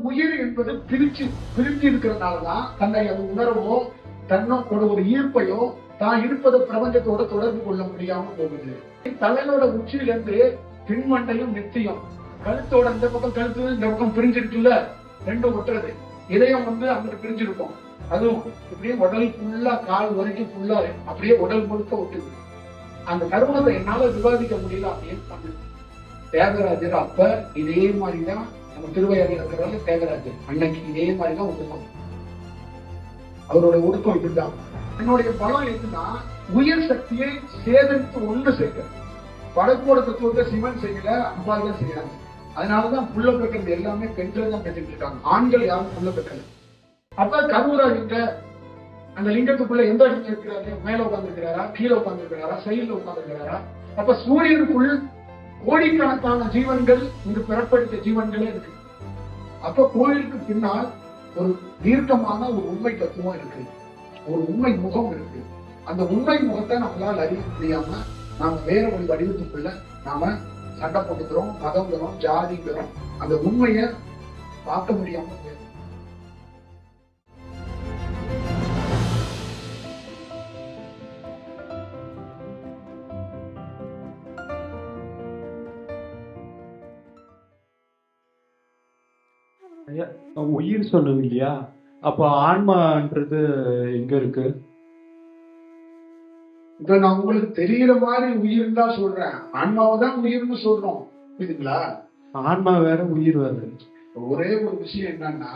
உயிர் என்பது பிரிஞ்சு இருக்கிறதுனாலதான் தன்னை அது உணர்வோ தன்னோட ஒரு ஈர்ப்பையோ தான் இருப்பதை பிரபஞ்சத்தோட தொடர்பு கொள்ள முடியாம போகுது. தலையோட உச்சியிலிருந்து பின்மண்டையும் நெத்தியும் கழுத்தோட இந்த பக்கம் கழுத்து இந்த பக்கம் பிரிஞ்சிருக்குல்ல, ரெண்டும் ஒட்டுறது. இதயம் அங்கிட்டு பிரிஞ்சிருக்கும். அதுவும் இப்படியே உடல் ஃபுல்லா கால் வரைக்கும் ஃபுல்லா அப்படியே உடல் முழுக்க ஒட்டுது. அந்த கருமத்தை என்னால விவாதிக்க முடியல அப்படின்னு தியாகராஜர் அப்ப இதே மாதிரிதான் நம்ம திருவையாறில் இருக்கிறாரு. தியாகராஜர் அன்னைக்கு இதே மாதிரிதான் ஒடுக்கம். அவரோட ஒடுக்கம் இதுதான். என்னுடைய பலம் எதுன்னா உயர் சக்தியை சேகரித்து ஒண்ணு சேர்க்கிறது. வடக்கோட தத்துவத்தை சிவன் செய்யல, அம்பாள் தான் செய்யறாங்க. அதனாலதான் புள்ள பெற்றது எல்லாமே பெண்கள் தான் பெற்றுட்டு இருக்காங்க. ஆண்கள் யாரும் புள்ள பெற்றது. அப்ப கருவூராஜிங்க அந்த லிங்கத்துக்குள்ள எந்த இடத்துல இருக்கிறாரு? மேல உட்கார்ந்து இருக்கிறாரா, கீழே உட்கார்ந்து இருக்கிறாரா, சைடுல உட்கார்ந்து இருக்கிறாரா? அப்ப சூரியனுக்குள் கோடிக்கணக்கான ஜீவன்கள் இங்கு பிறப்படுத்த ஜீவன்களே இருக்கு. அப்ப கோயிலுக்கு பின்னால் ஒரு தீர்க்கமான ஒரு உண்மை தத்துவம் இருக்கு, ஒரு உண்மை முகம் இருக்கு. அந்த உண்மை முகத்தை நம்மளால் அறிய முடியாம நாம வேற ஒரு வடிவத்துக்குள்ள நாம சண்டை போட்டுக்கிறோம், மதங்கிறோம், ஜாதிங்கிறோம். அந்த உண்மைய பார்க்க முடியாம போயிடும். உயிர் சொன்னது இல்லையா? அப்ப ஆன்மான்றது எங்க இருக்கு? இப்ப நான் உங்களுக்கு தெரியற மாதிரி உயிர் தான் சொல்றேன், ஆன்மாவை தான் உயிர்னு சொல்றோம். புரியுதுங்களா? ஆன்மா வேற, உயிர் வேற. ஒரே ஒரு விஷயம் என்னன்னா,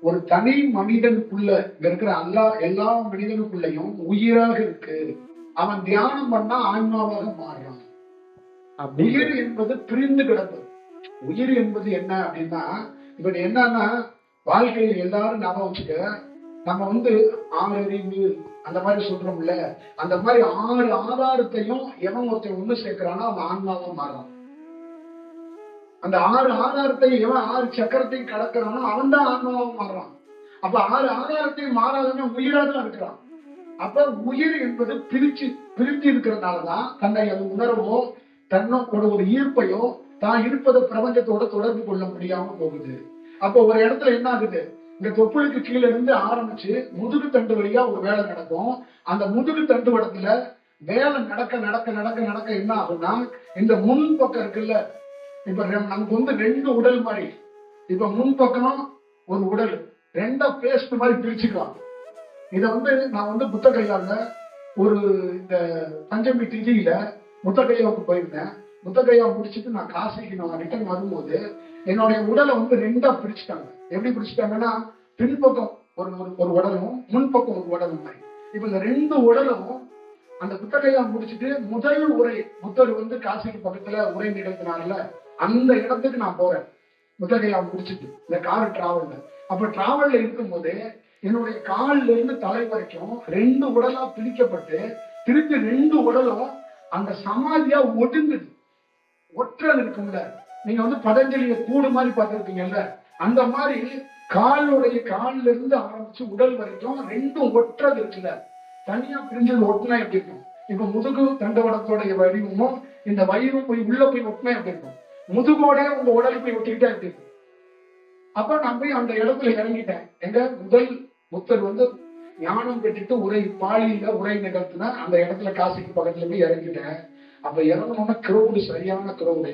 ஒரு தனி மனிதனுக்குள்ள இங்க இருக்கிற எல்லா மனிதனுக்குள்ளையும் உயிராக இருக்கு. அவன் தியானம் பண்ணா ஆன்மாவாக மாறுறான். உயிர் என்பது பிரிந்து கிடப்பது. உயிர் என்பது என்ன அப்படின்னா, இப்ப என்னன்னா வாழ்க்கையில் எல்லாரும் நாம வச்சுக்க, நம்ம 6 அறிவு அந்த மாதிரி சொல்றோம்ல, அந்த மாதிரி 6 ஆதாரத்தையும் எவன் ஒருத்தன் ஒண்ணு சேர்க்கிறானோ அவன் ஆன்மாவா மாறான். அந்த 6 ஆதாரத்தையும் எவன் 6 சக்கரத்தையும் கடக்கிறானோ அவன் தான் ஆன்மாவா மாறுறான். அப்ப 6 ஆதாரத்தையும் மாறாதவன் உயிரா தான் இருக்கிறான். அப்ப உயிர் என்பது பிரிஞ்சு இருக்கிறதுனாலதான் தன்னை அது உணர்வோ தன்னோட ஒரு ஈர்ப்பையோ தான் இருப்பதை பிரபஞ்சத்தோட தொடர்பு கொள்ள முடியாம போகுது. அப்ப ஒரு இடத்துல என்ன ஆகுது, இந்த தொப்புளுக்கு கீழே இருந்து ஆரம்பிச்சு முதுகு தண்டு வழியா ஒரு வேலை நடக்கும். அந்த முதுகு தண்டு வடத்துல வேலை நடக்க நடக்க நடக்க நடக்க என்ன ஆகும்னா, இந்த முன் பக்கம் இருக்குல்ல, இப்ப நமக்கு 2 உடல் மாதிரி, இப்ப முன் பக்கம் ஒரு உடல், 2 பேஸ்ட் மாதிரி பிரிச்சுக்கலாம். இத நான் புத்தகையால ஒரு இந்த பஞ்சமி திதியில முத்தகையாவுக்கு போயிருந்தேன். முத்தகையா முடிச்சுட்டு நான் காசிக்கு ரிட்டர்ன் வரும்போது என்னுடைய உடலை 2ஆ பிரிச்சுட்டாங்க. எப்படி பிரிச்சுட்டாங்கன்னா, பின்பக்கம் ஒரு உடலும் முன்பக்கம் ஒரு உடலும் மாதிரி. இப்ப இந்த 2 உடலும் அந்த புத்தகையா முடிச்சுட்டு முதல் உரை புத்தர் காசிக்கு பக்கத்துல உரை நிகழ்த்தினார்ல, அந்த இடத்துக்கு நான் போறேன் புத்தகையா முடிச்சுட்டு இந்த கார் டிராவல்ல. அப்ப டிராவல்ல இருக்கும்போது என்னுடைய கால்ல இருந்து தலை வரைக்கும் 2 உடலா பிரிக்கப்பட்டு திருப்பி 2 உடலும் அந்த சமாதியா ஒடுங்குது. ஒற்றது இருக்கும்ல, நீங்க பதஞ்சலிய கூடு மாதிரி பார்த்திருப்பீங்கல்ல, அந்த மாதிரி கால்ல இருந்து ஆரம்பிச்சு உடல் வரைக்கும் 2ம் ஒற்றது இருக்குல்ல. தனியா பிரிஞ்சது ஒட்டினா எப்படி இருக்கும்? இப்ப முதுகு தண்டவடத்தோடைய வடிவமும் இந்த வயிறும் போய் உள்ள போய் ஒட்டினா எப்படி இருக்கும்? முதுகோட உங்க உடல் போய் ஒட்டிக்கிட்டா எப்படி இருக்கும்? அப்ப நான் போய் அந்த இடத்துல இறங்கிட்டேன். எங்க முதல் புத்தர் ஞானம் பெற்றுட்டு பாலியில உரை நிகழ்த்தினா அந்த இடத்துல காசிக்கு பக்கத்துல போய் இறங்கிட்டேன். அப்ப இறங்கணும்னா கிரௌடு, சரியான கிரௌடு.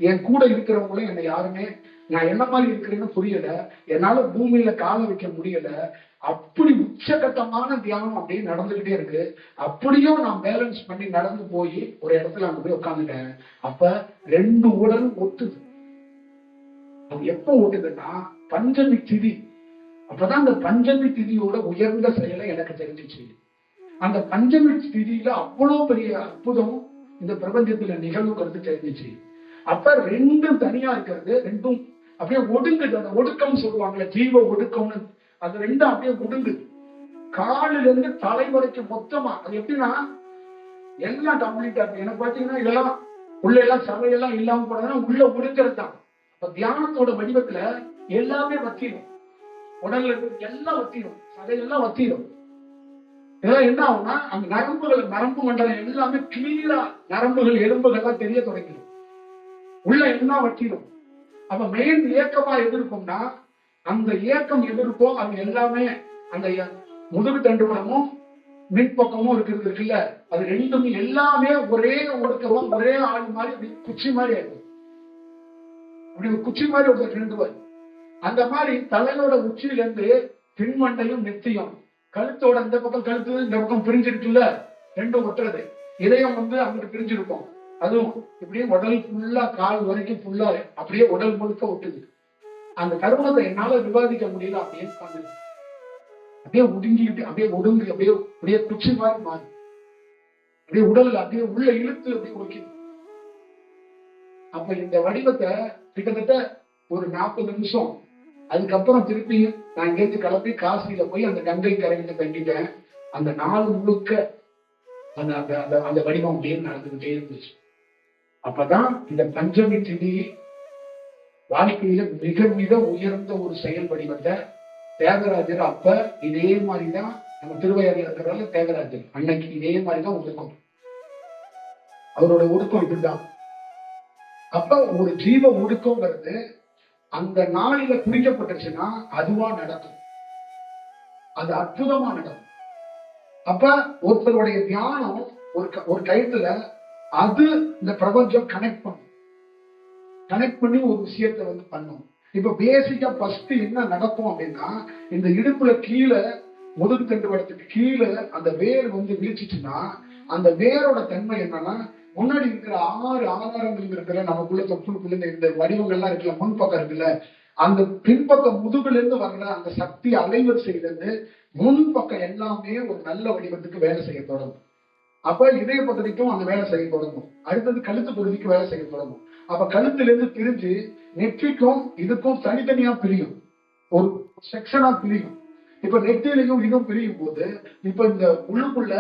என் கூட இருக்கிறவங்களும் என்னை யாருமே நான் என்ன மாதிரி இருக்கிறேன்னு புரியல. என்னால பூமியில கால வைக்க முடியல. அப்படி உச்சகட்டமான தியானம் அப்படியே நடந்துகிட்டே இருக்கு. அப்படியும் நான் பேலன்ஸ் பண்ணி நடந்து போய் ஒரு இடத்துல அங்க போய் உட்காந்துட்டேன். அப்ப 2 உடலும் ஒட்டுது. அது எப்ப ஒட்டுதுன்னா பஞ்சமி திதி. அப்பதான் அந்த பஞ்சமி திதியோட உயர்ந்த செயலை எனக்கு தெரிஞ்சிச்சு. அந்த பஞ்சமி திதியில அவ்வளவு பெரிய அற்புதம் இந்த பிரபஞ்சத்துல நிகழ்வுங்கிறது தெரிஞ்சிச்சு. அப்ப 2ம் தனியா இருக்கிறது, 2ம் அப்படியே ஒடுங்குது. அந்த ஒடுக்கம் சொல்லுவாங்கல்ல, ஜீவ ஒடுக்கம்னு, அது 2ம் அப்படியே ஒடுங்குது. காலில இருந்து தலை வரைக்கும் மொத்தமா. அது எப்படின்னா எல்லாம் கம்ப்ளீட்டா இருக்கு. எனக்கு பாத்தீங்கன்னா இதெல்லாம் உள்ள எல்லாம் சதையெல்லாம் இல்லாம போனதுன்னா உள்ள ஒடுங்கிறது தான். அப்ப தியானத்தோட வடிவத்துல எல்லாமே வத்திரும். உடல்ல இருக்கு எல்லாம் வத்திரும், சதையெல்லாம் வத்திரும். இதெல்லாம் என்ன ஆகும்னா அந்த நரம்பு மண்டலம் எல்லாமே கிளீரா நரம்புகள் எலும்புகள்லாம் தெரிய தொடங்கிடும். உள்ள என்ன வட்டிடும். அப்ப மெயின் இயக்கமா எது இருக்கும்னா அந்த இயக்கம் எது இருக்கோ அது எல்லாமே அந்த முதுகு தண்டுவடமும் மின்பக்கமும் இருக்கிறது இருக்குல்ல, அது ரெண்டும் எல்லாமே ஒரே ஒடுக்கமா ஒரே ஆள் மாதிரி அப்படி குச்சி மாதிரி ஆயிடும். அப்படி ஒரு குச்சி மாதிரி ஒருத்தர் நின்றுவார். அந்த மாதிரி தலையோட உச்சியில இருந்து பின்மண்டையும் நெத்தியும், கழுத்தோட இந்த பக்கம் கழுத்து இந்த பக்கம் பிரிஞ்சிருக்குல்ல, ரெண்டும் ஒட்டுறது. இதயம் அங்கிட்டு பிரிஞ்சிருக்கும். அதுவும் இப்படியே உடல் ஃபுல்லா கால் வரைக்கும் ஃபுல்லா அப்படியே உடல் முழுக்க ஒட்டுது. அந்த கருமத்தை என்னால விவாதிக்க முடியல. அப்படியே ஒடுங்கிட்டு அப்படியே ஒடுங்கி அப்படியே அப்படியே குச்சி மாதிரி மாறி அப்படியே உடல்ல அப்படியே உள்ள இழுத்து அப்படியே ஒடுக்கிது. அப்ப இந்த வடிவத்தை கிட்டத்தட்ட ஒரு 40 நிமிஷம், அதுக்கப்புறம் திருப்பி நான் இங்கேருந்து கிளம்பி காசியில போய் அந்த கங்கை கரையில தங்கிட்டேன். அந்த நாள் முழுக்க அந்த அந்த அந்த வடிவம் அப்படியே நடந்துகிட்டே இருந்துச்சு. அப்பதான் இந்த பஞ்சமி திதி வாழ்க்கையில மிக மிக உயர்ந்த ஒரு செயல் வடிவத்தை தியாகராஜர் அப்ப இதே மாதிரிதான், நம்ம திருவையாறில் இருக்கிறதால தியாகராஜர் அன்னைக்கு இதே மாதிரிதான் ஒடுக்கம். அவரோட ஒடுக்கம் இதுதான். அப்ப ஒரு ஜீவ ஒடுக்கம்ங்கிறது அந்த நாளில குறிக்கப்பட்டுச்சுன்னா அதுவா நடக்கும். அது அற்புதமா நடக்கும். அப்ப ஒருத்தருடைய தியானம் ஒரு கைத்துல அது இந்த பிரபஞ்சம் கனெக்ட் பண்ணி ஒரு விஷயத்த பண்ணும். இப்ப பேசிக்கா ஃபர்ஸ்ட் என்ன நடக்கும் அப்படின்னா, இந்த இடுப்புல கீழே முதுகு தண்டுவடத்துக்கு கீழே அந்த வேர் விழிச்சுச்சுன்னா, அந்த வேரோட தன்மை என்னன்னா, முன்னாடி இருக்கிற 6 ஆதாரங்கள் இருக்கிற நமக்குள்ள தொப்புளுக்குள்ள இந்த வடிவங்கள்லாம் இருக்குல்ல, முன்பக்கம் இருக்குல்ல, அந்த பின்பக்கம் முதுகுல இருந்து வர்ற அந்த சக்தி அலைவரிசையில இருந்து முன்பக்கம் எல்லாமே ஒரு நல்ல வடிவத்துக்கு வேலை செய்ய தொடங்கும். அப்ப இதய பகுதிக்கும் அந்த வேலை செய்ய தொடங்கும். அடுத்தது கழுத்து பகுதிக்கு வேலை செய்ய தொடங்கும். அப்ப கழுத்துல இருந்து பிரிஞ்சு நெற்றிக்கும் இதுக்கும் தனித்தனியா பிரியும், ஒரு செக்ஷனா பிரியும். இப்ப நெற்றிலையும் இதுவும் பிரியும் போது இப்ப இந்த உள்ளுக்குள்ள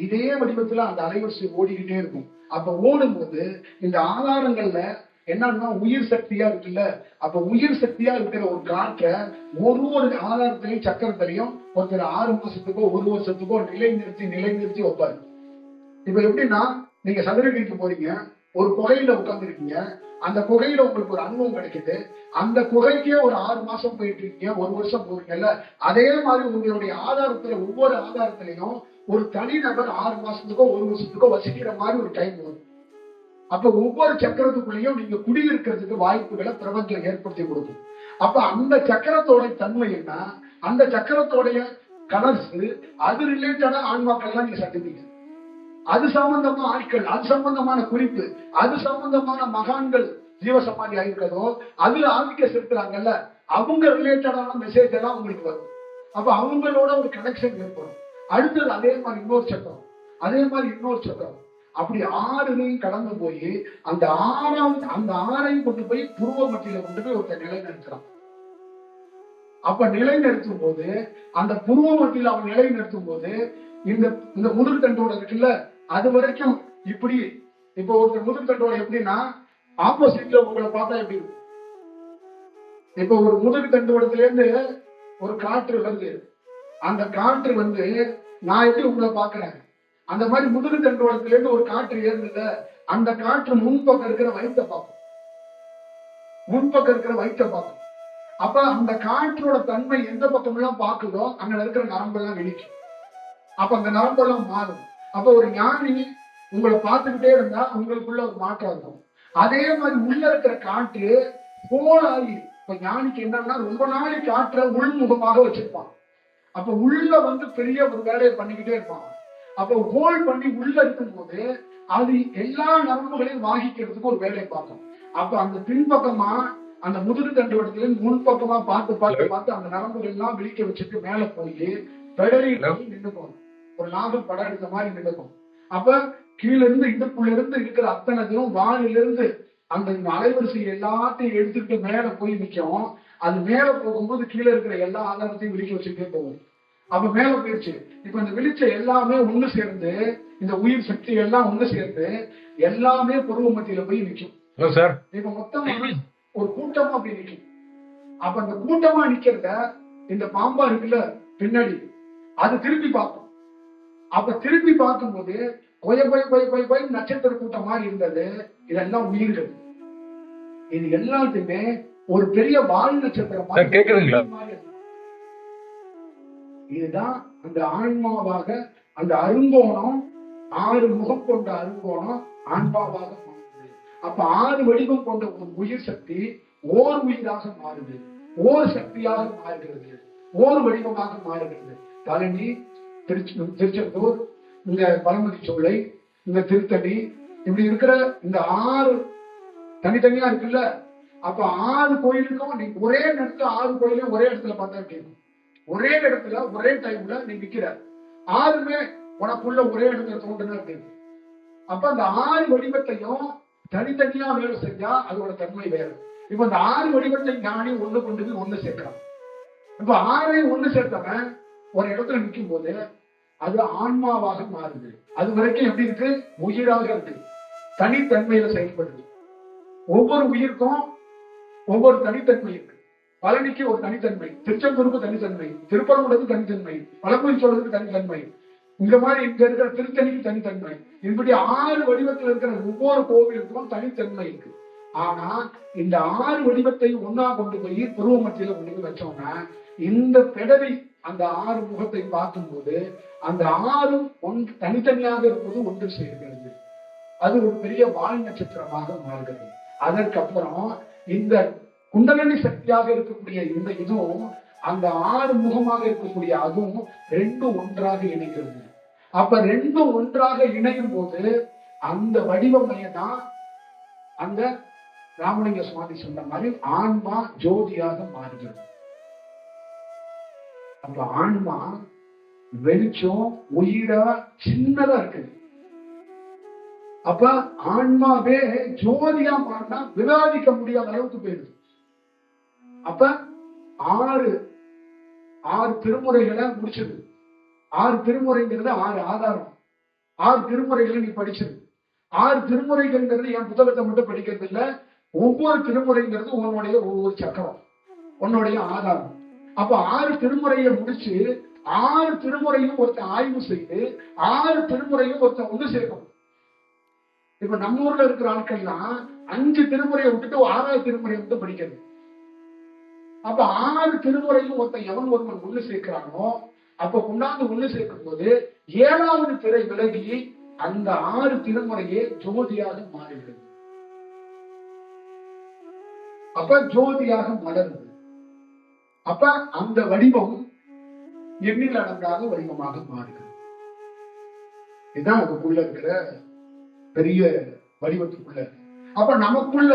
இதே வடிவத்துல அந்த அலைவரிசை ஓடிக்கிட்டே இருக்கும். அப்ப ஓடும் போது இந்த ஆதாரங்கள்ல என்னன்னா உயிர் சக்தியா இருக்குல்ல, அப்ப உயிர் சக்தியா இருக்கிற ஒரு காற்றை ஒரு ஆதாரத்திலையும் சக்கரத்திலையும் ஒருத்தர் 6 மாசத்துக்கோ 1 வருஷத்துக்கோ நிலை நிறுத்தி வைப்பாரு. இப்ப எப்படின்னா, நீங்க சதுரகிரிக்கு போறீங்க, ஒரு குகையில உட்கார்ந்து இருக்கீங்க, அந்த குகையில உங்களுக்கு ஒரு அனுபவம் கிடைக்குது. அந்த குகைக்கே ஒரு 6 மாசம் போயிட்டு இருக்கீங்க, 1 வருஷம் போறீங்கல்ல, அதே மாதிரி உங்களுடைய ஆதாரத்துல ஒவ்வொரு ஆதாரத்திலையும் ஒரு தனிநபர் 6 மாசத்துக்கோ 1 வருஷத்துக்கோ வசிக்கிற மாதிரி ஒரு டைம் வரும். அப்ப ஒவ்வொரு சக்கரத்துக்குள்ளேயும் நீங்க குடியிருக்கிறதுக்கு வாய்ப்புகளை பிரபஞ்சம் ஏற்படுத்தி கொடுக்கும். அப்ப அந்த சக்கரத்தோட தன்மை என்ன, அந்த சக்கரத்தோடைய கலர்ஸ், அது ரிலேட்டடா ஆன்மாக்கள் எல்லாம் நீங்க சந்திப்பீங்க. அது சம்பந்தமா ஆட்கள், அது சம்பந்தமான குறிப்பு, அது சம்பந்தமான மகான்கள் ஜீவசமாதி ஆயிருக்கதோ அதுல ஆதிக்க செலுத்துறாங்கல்ல, அவங்க ரிலேட்டடான மெசேஜ் எல்லாம் உங்களுக்கு வரும். அப்ப அவங்களோட ஒரு கனெக்ஷன் ஏற்படும். அடுத்தது அதே மாதிரி இன்னொரு சக்கரம், அதே மாதிரி இன்னொரு சக்கரம், அப்படி 6 கடந்து போய் அந்த 6ஐயும் கொண்டு போய் புருவ மத்தியில கொண்டு போய் ஒருத்தர் நிலைநிறுத்துறான். அப்ப நிலைநிறுத்தும் போது அந்த புருவ மத்தியில அவன் நிலைநிறுத்தும் போது இந்த முதுகு தண்டோட இருக்குல்ல, அது வரைக்கும் இப்படி. இப்ப ஒருத்தர் முதுகு தண்டோட எப்படின்னா, ஆப்போசிட்ல உங்களை பார்த்தா எப்படி இருக்கும். இப்ப ஒரு முதுகு தண்டுவடத்துல இருந்து ஒரு காற்று வருது, அந்த காற்று நான் எப்படி உங்களை பாக்குறேன், அந்த மாதிரி முதுகு தண்டுவடத்துல இருந்து ஒரு காற்று ஏறுதுல, அந்த காற்று முன்பக்கம் இருக்கிற வயிற்ற பார்க்கும், முன்பக்கம் இருக்கிற வயிற்ற பார்க்கும். அப்ப அந்த காற்றோட தன்மை எந்த பக்கம் எல்லாம் பாக்குதோ அங்க இருக்கிற நரம்பெல்லாம் வெளிக்கும். அப்ப அந்த நரம்பெல்லாம் மாறும். அப்ப ஒரு ஞானி உங்களை பார்த்துக்கிட்டே இருந்தா உங்களுக்குள்ள ஒரு மாற்றம் இருக்கும். அதே மாதிரி உள்ள இருக்கிற காற்று போலாகி, இப்ப ஞானிக்கு என்னன்னா ரொம்ப நாளை காற்றை உள்முகமாக வச்சிருப்பான். அப்ப உள்ள பெரிய ஒரு வேலையை பண்ணிக்கிட்டே இருப்பான். அப்ப ஹோல் பண்ணி உள்ள இருக்கும் போது அது எல்லா நரம்புகளையும் வாகிக்கிறதுக்கு ஒரு வேலையை பார்க்கும். அப்ப அந்த பின்பக்கமா அந்த முதுகு தண்டுவடத்துல முன்பக்கமா பார்த்து அந்த நரம்புகள் எல்லாம் விழிக்க வச்சுட்டு மேல போய் பெடரி நின்று போகணும். ஒரு நாகம் படம் எடுத்த மாதிரி நின்றுக்கும். அப்ப கீழ இருந்து இடுப்புல இருந்து இருக்கிற அத்தனையும் வானிலிருந்து அந்த அலைவரிசை எல்லாத்தையும் எடுத்துக்கிட்டு மேல போய் நிற்கும். அது மேல போகும்போது கீழே இருக்கிற எல்லா ஆதாரத்தையும் விழிக்க வச்சுக்கிட்டே போகும். அப்ப மேல போயிடுச்சு. இப்ப இந்த விழிச்ச எல்லாமே ஒண்ணு சேர்ந்து, இந்த உயிர் சக்தி எல்லாம் ஒண்ணு சேர்ந்து எல்லாமே பருவ மத்தியில போய் நிற்கும். இப்ப மொத்தமா ஒரு கூட்டமா அப்படி நிற்கும். அப்ப அந்த கூட்டமா நிக்கிறத இந்த பாம்பா இருக்குல்ல பின்னாடி, அது திருப்பி பார்க்கும். அப்ப திருப்பி பார்க்கும்போது கொய நட்சத்திர கூட்டம் மாதிரி இருந்தது. இதெல்லாம் உயிர்கள். இது எல்லாத்தையுமே ஒரு பெரிய வால் நட்சத்திரம் சார், கேக்குதுங்களா? இதுதான் அந்த ஆன்மாவாக, அந்த அருங்கோணம், 6 முகம் கொண்ட அருங்கோணம் ஆன்மாவாக மாறுது. அப்ப 6 வடிவம் கொண்ட ஒரு உயிர் சக்தி ஓர் உயிராக மாறுது, ஓர் சக்தியாக மாறுகிறது, ஓர் வடிவமாக மாறுகிறது. பழனி, திருச்செந்தூர், இந்த பழமுதி சோலை, இந்த திருத்தணி, இப்படி இருக்கிற இந்த 6 தனித்தனியா இருக்குல்ல. அப்ப 6 கோயிலுக்கும் நீங்க ஒரே நேரத்துல 6 கோயிலையும் ஒரே இடத்துல பார்த்தா கேட்கும். ஒரே இடத்துல ஒரே டைம்ல நீ நிக்கிற 6மே உனக்குள்ள ஒரே இடத்துல தோன்றுனா இருக்கு. அப்ப அந்த 6 வடிவத்தையும் தனித்தனியா வேலை செஞ்சா அதோட தன்மை வேறு. இப்ப இந்த 6 வடிவத்தை ஞானி ஒண்ணு கொண்டு போய் ஒண்ணு சேர்க்கிறான். இப்ப 6ஐயும் ஒண்ணு சேர்த்தவன் ஒரு இடத்துல நிற்கும் போது அது ஆன்மாவாக மாறுது. அது வரைக்கும் எப்படி இருக்கு? உயிராக இருக்கு, தனித்தன்மையில செயல்படுது. ஒவ்வொரு உயிருக்கும் ஒவ்வொரு தனித்தன்மை இருக்கு. பழனிக்கு ஒரு தனித்தன்மை, திருச்செந்தூருக்கு தனித்தன்மை, திருப்பரங்குன்றத்துக்கு தனித்தன்மை, பழமுதி சோழருக்கு தனித்தன்மை, இந்த மாதிரி இங்க இருக்கிற திருத்தணிக்கு தனித்தன்மை. இப்படி 6 வடிவத்தில் இருக்கிற ஒவ்வொரு கோவிலுக்கும் தனித்தன்மை இருக்கு. ஆனா இந்த 6 வடிவத்தை ஒன்னா கொண்டு போய் புருவ மத்தியில கொண்டு போய் வச்சோம்னா இந்த பிடரி அந்த 6 முகத்தை பார்க்கும்போது அந்த 6ம் ஒன்று தனித்தனியாக இருப்பது ஒன்று சேர்கிறது. அது ஒரு பெரிய வால் நட்சத்திரமாக மாறுகிறது. அதற்கப்புறம் இந்த குண்டலினி சக்தியாக இருக்கக்கூடிய இந்த இதுவும் அந்த 6 முகமாக இருக்கக்கூடிய அதுவும் 2 ஒன்றாக இணைகிறது. அப்ப 2 ஒன்றாக இணையும் போது அந்த வடிவமையை தான் அந்த ராமலிங்க சுவாமி சொன்ன மாதிரி ஆன்மா ஜோதியாக மாறுகிறது. அப்ப ஆன்மா வெளிச்சம் உயிரா சின்னதா இருக்குது. அப்ப ஆன்மாவே ஜோதியா மாறினா விவாதிக்க முடியாத அளவுக்கு போயிடுது. அப்ப 6 திருமுறைகளை முடிச்சது. 6 திருமுறைங்கிறது 6 ஆதாரம். 6 திருமுறைகளை நீ படிச்சது. 6 திருமுறைகள்ங்கிறது என் புத்தகத்தை மட்டும் படிக்கிறது இல்ல, ஒவ்வொரு திருமுறைங்கிறது உன்னுடைய ஒவ்வொரு சக்கரம், உன்னுடைய ஆதாரம். அப்ப 6 திருமுறையை முடிச்சு 6 திருமுறையும் ஒருத்தன் ஆய்வு செய்து 6 திருமுறையும் ஒருத்தன் ஒண்ணு சேர்க்கணும். இப்ப நம்ம ஊர்ல இருக்கிற ஆட்கள்லாம் 5 திருமுறையை விட்டுட்டு 6வது திருமுறையை மட்டும் படிக்கிறது. அப்ப 6 திருமுறையும் ஒருத்தன் எவன் ஒருவன் ஒண்ணு சேர்க்கிறானோ அப்ப கொண்டாந்து ஒண்ணு சேர்க்கும் போது 7வது திரை விலகி அந்த 6 திருமுறையே ஜோதியாக மாறுகிறது. அப்ப ஜோதியாக மலருது. அப்ப அந்த வடிவம் எண்ணில் அடங்காத வடிவமாக மாறுகிறது. இதுதான் அதுக்குள்ள இருக்கிற பெரிய வடிவத்துக்குள்ள. அப்ப நமக்குள்ள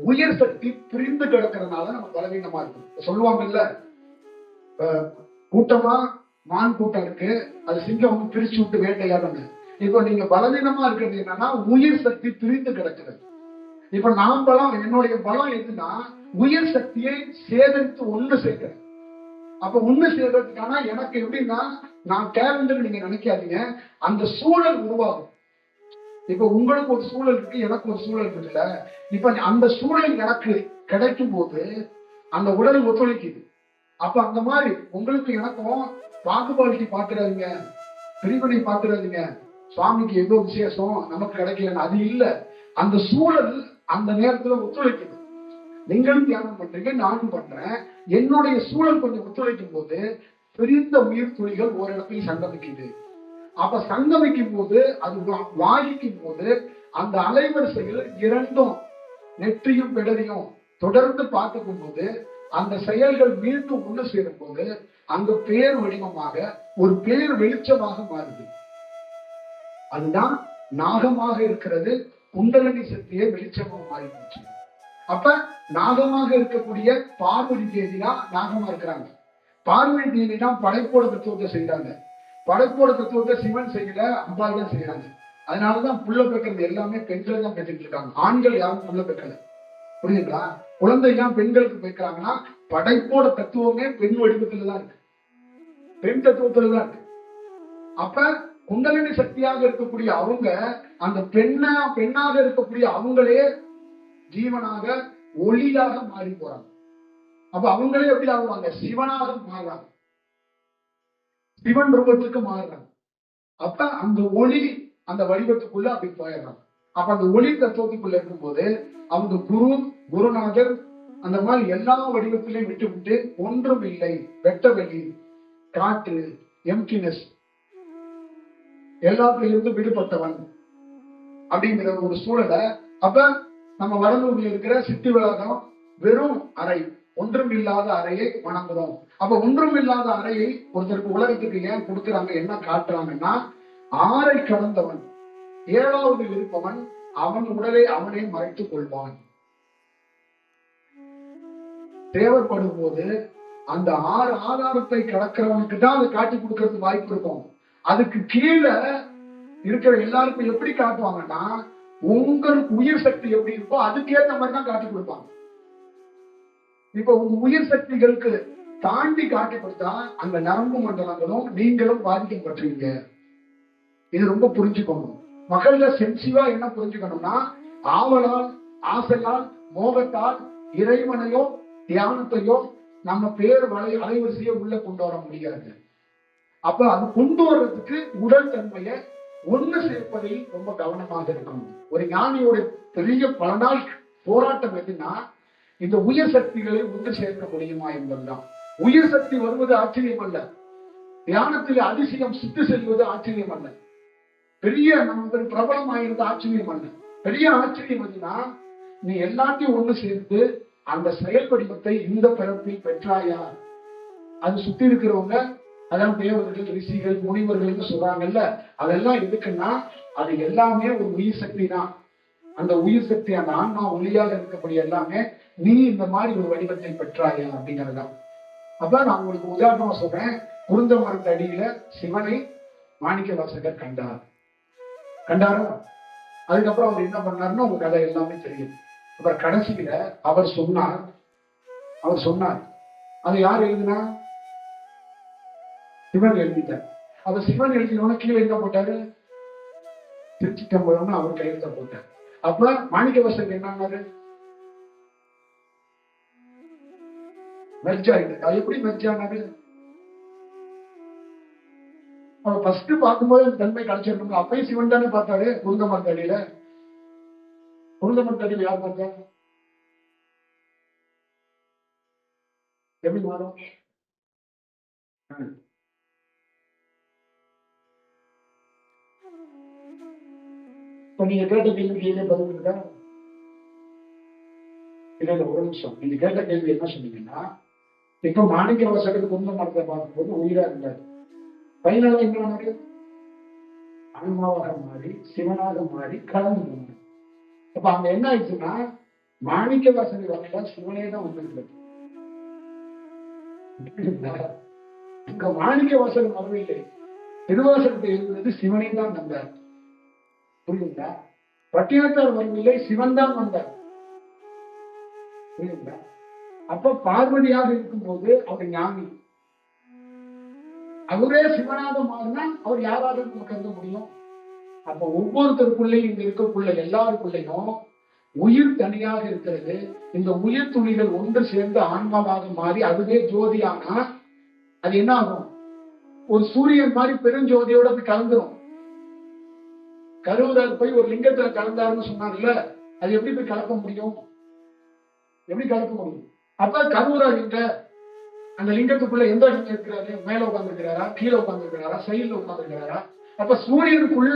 உயர் சக்தி பிரிந்து கிடக்கிறதுனால நம்ம பலவீனமா இருக்கு. சொல்லுவாங்கல்ல, கூட்டமா மான் கூட்டம் இருக்கு, அது சிங்கம் பிரிச்சு விட்டு வேட்டையாடுங்க. இப்ப நீங்க பலவீனமா இருக்கிறது என்னன்னா உயிர் சக்தி பிரிந்து கிடக்கிறது. இப்ப நான் பலம், என்னுடைய பலம் எதுனா உயிர் சக்தியை சேகரித்து ஒண்ணு சேர்க்கிறேன். அப்ப ஒண்ணு சேர்க்கறதுக்கான எனக்கு எப்படின்னா, நான் டேலண்ட் நீங்க நினைக்காதீங்க, அந்த சூழல் உருவாகும். இப்ப உங்களுக்கு ஒரு சூழல் இருக்கு, எனக்கு ஒரு சூழல் இருக்குல்ல. இப்ப அந்த சூழல் எனக்கு கிடைக்கும் போது அந்த உடல் ஒத்துழைக்குது. அப்ப அந்த மாதிரி உங்களுக்கு எனக்கும் பாகுபாலிட்டி பாத்துறாதீங்க, பிரிவினை பாத்துறாதீங்க, சுவாமிக்கு ஏதோ விசேஷம் நமக்கு கிடைக்கலன்னு அது இல்ல. அந்த சூழல் அந்த நேரத்துல ஒத்துழைக்குது. நீங்களும் தியானம் பண்றீங்க, நானும் பண்றேன். என்னுடைய சூழல் கொஞ்சம் ஒத்துழைக்கும் போது பிரிந்த உயிர் துளிகள் ஒரு இடத்துல சங்கமிக்குது. அப்ப சங்கமிக்கும் போது அது வாகிக்கும் போது அந்த அலைவரிசைகள் இரண்டும் நெற்றியும் பிடரியும் தொடர்ந்து பார்த்துக்கும் போது அந்த செயல்கள் மீண்டும் ஒண்ணு சேரும் போது அங்க பேர் வடிவமாக ஒரு பேர் வெளிச்சமாக மாறுது. அதுதான் நாகமாக இருக்கிறது. குண்டலினி சக்தியை வெளிச்சமாக மாறி போச்சு. அப்ப நாகமாக இருக்கக்கூடிய பார்வதி தேவி தான் நாகமா இருக்கிறாங்க. பார்வதி தேவி தான் படைப்போட தத்துவத்தை செய்யறாங்க. படைப்போட தத்துவத்தை சிவன் செய்யல, அம்பாள் தான் செய்யறாங்க. அதனாலதான் புள்ள பெக்கிறது எல்லாமே பெண்கள் தான் பெற்றுட்டு இருக்காங்க. ஆண்கள் யாரும் புள்ள பெக்கல. புரியுதுங்களா? குழந்தை எல்லாம் பெண்களுக்கு பெக்கிறாங்கன்னா படைப்போட தத்துவமே பெண் வடிவத்துல தான் இருக்கு, பெண் தத்துவத்துல தான் இருக்கு. அப்ப குண்டலினி சக்தியாக இருக்கக்கூடிய அவங்க அந்த பெண்ணாக இருக்கக்கூடிய அவங்களே ஜீவனாக ஒளியாக மாறி போறாங்க. அப்ப அவங்களே எப்படி ஆகுவாங்க? சிவனாக மாறுறாங்க, சிவன் ரூபத்துக்கு மாறுறாங்க. அப்ப அந்த ஒளி அந்த வடிவத்துக்குள்ள அப்படி போயிடுறாங்க. அப்ப அந்த ஒளி தத்துவத்துக்குள்ள இருக்கும்போது அவங்க குருநாதர் அந்த மாதிரி எல்லா வடிவத்திலையும் விட்டு விட்டு ஒன்றும் இல்லை, வெட்ட வெளி, காற்று, எம்டினஸ், எல்லாத்திலிருந்து விடுபட்டவன் அப்படிங்கிற ஒரு சூழலை. அப்ப நம்ம வடலூர்ல இருக்கிற சித்தி விளாகம் வெறும் அறை, ஒன்றும் இல்லாத அறையை வணங்குறோம். அப்ப ஒன்றும் இல்லாத அறையை ஒருத்தருக்கு உலகத்துக்கு ஏன் கொடுக்குறாங்க, என்ன காட்டுறாங்கன்னா, ஆறை கடந்தவன், ஏழாவது இருப்பவன் அவன் உடலை அவனே மறைத்துக் கொள்வான். தேவைப்படும் போது அந்த ஆறு ஆதாரத்தை கடக்கிறவனுக்கு தான் அதை காட்டி கொடுக்கறதுக்கு வாய்ப்பு இருக்கும். அதுக்கு கீழே இருக்கிற எல்லாருக்கும் எப்படி காட்டுவாங்கன்னா, உங்களுக்கு உயிர் சக்தி எப்படி இருக்கோ அதுக்கேற்ற மாதிரி தான் காட்டி கொடுப்பாங்க. இப்ப உங்க உயிர் சக்திகளுக்கு தாண்டி காட்டி கொடுத்தா அந்த நரம்பு மண்டலங்களும் நீங்களும் பாதிக்கப்பட்டிருக்கீங்க. இது ரொம்ப புரிஞ்சுக்கணும். மக்கள்ல சென்சிவா என்ன புரிஞ்சுக்கணும்னா, ஆவலால், ஆசையால், மோகத்தால் இறைவனையோ தியானத்தையோ நம்ம பேர் அலைவரிசையை உள்ள கொண்டு வர முடியாது. அப்ப அது கொண்டு வர்றதுக்கு உடல் தன்மையை ஒண்ணு சேர்ப்பதில் ரொம்ப கவனமாக இருக்கணும். ஒரு ஞானியோட பெரிய பல நாள் போராட்டம் எதுன்னா, இந்த உயிர் சக்திகளை ஒன்று சேர்க்க முடியுமா என்பதுதான். உயிர் சக்தி வருவது ஆச்சரியம் அல்ல, தியானத்தில் அதிசயம் சித்து செல்வது ஆச்சரியம் அல்ல, பெரிய நம்ம பிரபலமாயிருந்த ஆச்சரியம் அல்ல. பெரிய ஆச்சரியம் எதுனா, நீ எல்லாத்தையும் ஒண்ணு சேர்த்து அந்த செயல் வடிவத்தை இந்த பிறப்பில் பெற்றாயா. அது சுத்தி இருக்கிறவங்க, அதான் தேவர்கள், ரிஷிகள், முனிவர்கள் சொல்றாங்கல்ல, அதெல்லாம் எதுக்குன்னா அது எல்லாமே ஒரு உயிர் சக்தி தான். அந்த உயிர் சக்தி, அந்த ஆன்மா ஒளியாக இருக்கக்கூடிய எல்லாமே நீ இந்த மாதிரி ஒரு வடிவத்தை பெற்றாயா அப்படிங்கறதுதான். அப்ப நான் உங்களுக்கு உதாரணமா சொல்றேன். குருந்த மரத்து அடியில சிவனை மாணிக்க வாசகர் கண்டாரா? அதுக்கப்புறம் அவர் என்ன பண்ணாருன்னு உங்க கதை எல்லாமே தெரியும். அப்புறம் கடைசியில அவர் சொன்னார். அது யார் எழுதினா? சிவன் எழுதிட்டார். அப்ப சிவன் எழுதினோட கீழே என்ன போட்டாரு? திருச்சிட்டம்பலம்னு அவர் கையெழுத்த போட்டார். அப்ப மாணிக்க வாசகர் என்ன மெர்ஜ் ஆயிடு. அது எப்படி மெர்ஜ் ஆனாரு? அவர் ஃபர்ஸ்ட் பார்க்கும்போது தன்மை கிடைச்சிருக்கணும். அப்பயும் சிவன் தானே பார்த்தாரு. குருந்த மரத்தடியில யார் பார்த்தா? எப்படி மாறும்? இப்ப நீங்க கேட்ட கேள்விக்கு பதில் இருக்கா? இல்ல ஒரு நிமிஷம். நீங்க கேட்ட கேள்வி என்ன சொன்னீங்கன்னா, இப்ப மாணிக்க வாசகர் குருந்த மரத்தை பார்க்கும்போது உயிரா இருந்தாரு. பையனால என்ன ஆனாரு? ஆன்மாவாக மாறி சிவனாக மாறி கலந்து போனார். அப்ப அங்க என்ன ஆயிடுச்சுன்னா, மாணிக்க வாசகர் வரல, சிவனே தான் வந்திருக்கிறது. இங்க மாணிக்க வாசகர் வரவில்லை, திருவாசகத்தை எழுதுறது சிவனே தான் வந்தார். புரியுங்களா? பட்டினத்தார் வரவில்லை, சிவன் தான் வந்தார். புரியுங்களா? அப்ப பார்வதியாக இருக்கும்போது அவர் ஞானி, அவரே சிவனாக மாறினா அவர் யாராக நம்ம கருத முடியும்? அப்ப ஒவ்வொருத்தருக்குள்ளேயும் இங்க இருக்கக்குள்ள எல்லாருக்குள்ளேயும் உயிர் தனியாக இருக்கிறது. இந்த உயிர் துளிகள் ஒன்று சேர்ந்து ஆன்மாவாக மாறி அதுவே ஜோதியானா அது என்ன ஆகும்? ஒரு சூரியன் மாதிரி பெருஞ்சோதியோட போய் கலந்துரும். கருவூரார் போய் ஒரு லிங்கத்துல கலந்தாருன்னு சொன்னார்ல, அது எப்படி போய் கலக்க முடியும்? எப்படி கலக்க முடியும்? அப்ப கருவூரார் எங்க? அந்த லிங்கத்துக்குள்ள எந்த இடத்துல இருக்கிறாரு? மேல உட்கார்ந்து இருக்கிறாரா, கீழே உட்கார்ந்து இருக்கிறாரா, சைடுல உட்கார்ந்து இருக்கிறாரா? அப்ப சூரியனுக்குள்